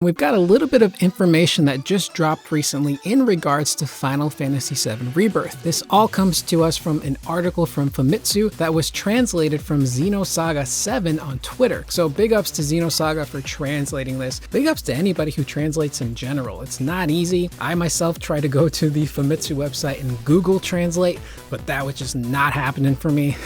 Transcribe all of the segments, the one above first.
We've got a little bit of information that just dropped recently in regards to Final Fantasy VII Rebirth. This all comes to us from an article from Famitsu that was translated from Xenosaga 7 on Twitter. So big ups to Xenosaga for translating this. Big ups to anybody who translates in general. It's not easy. I myself tried to go to the Famitsu website and Google Translate, but that was just not happening for me.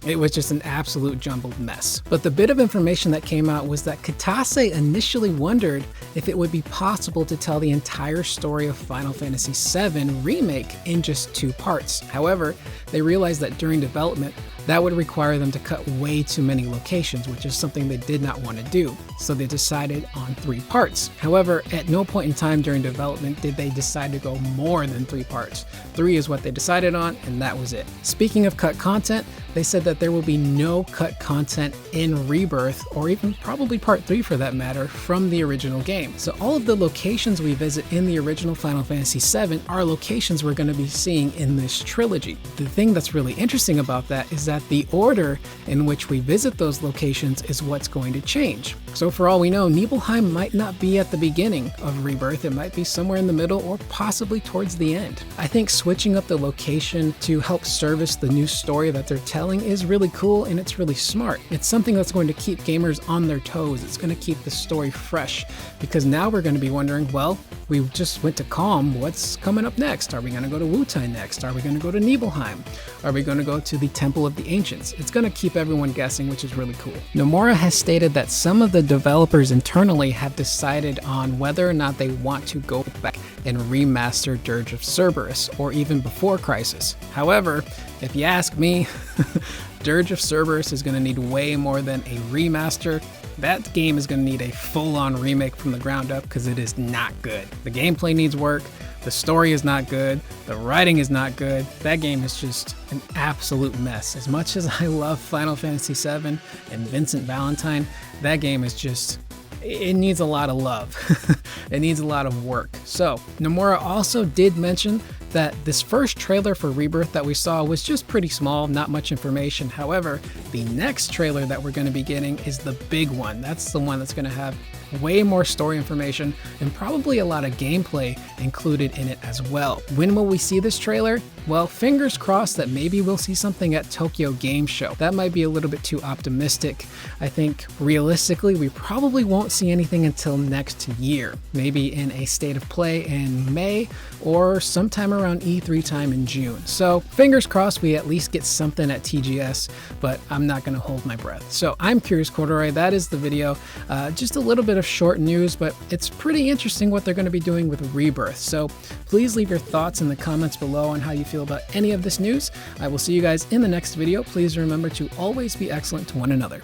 It was just an absolute jumbled mess. But the bit of information that came out was that Kitase initially wondered if it would be possible to tell the entire story of Final Fantasy VII Remake in just 2 parts. However, they realized that during development, that would require them to cut way too many locations, which is something they did not want to do. So they decided on 3 parts. However, at no point in time during development did they decide to go more than 3 parts. 3 is what they decided on, and that was it. Speaking of cut content, they said that there will be no cut content in Rebirth, or even probably part 3 for that matter, from the original game. So all of the locations we visit in the original Final Fantasy VII are locations we're going to be seeing in this trilogy. The thing that's really interesting about that is that the order in which we visit those locations is what's going to change. So for all we know, Nibelheim might not be at the beginning of Rebirth, it might be somewhere in the middle or possibly towards the end. I think switching up the location to help service the new story that they're telling is really cool, and it's really smart. It's something that's going to keep gamers on their toes. It's going to keep the story fresh, because now we're going to be wondering, well, we just went to Calm, what's coming up next? Are we going to go to Wutai next? Are we going to go to Nibelheim? Are we going to go to the Temple of the Ancients? It's going to keep everyone guessing, which is really cool. Nomura has stated that some of the developers internally have decided on whether or not they want to go back and remaster Dirge of Cerberus, or even before Crisis. However, if you ask me, Dirge of Cerberus is going to need way more than a remaster. That game is going to need a full-on remake from the ground up, because it is not good. The gameplay needs work, the story is not good, the writing is not good. That game is just an absolute mess. As much as I love Final Fantasy VII and Vincent Valentine, that game is just, it needs a lot of love. It needs a lot of work. So Nomura also did mention that this first trailer for Rebirth that we saw was just pretty small, not much information. However, the next trailer that we're going to be getting is the big one. That's the one that's going to have way more story information and probably a lot of gameplay included in it as well. When will we see this trailer? Well, fingers crossed that maybe we'll see something at Tokyo Game Show. That might be a little bit too optimistic. I think realistically, we probably won't see anything until next year. Maybe in a State of Play in May, or sometime around E3 time in June. So fingers crossed we at least get something at TGS, but I'm not going to hold my breath. So I'm Curious Corduroy. That is the video. Just a little bit of short news, but it's pretty interesting what they're going to be doing with Rebirth. So please leave your thoughts in the comments below on how you feel about any of this news. I will see you guys in the next video. Please remember to always be excellent to one another.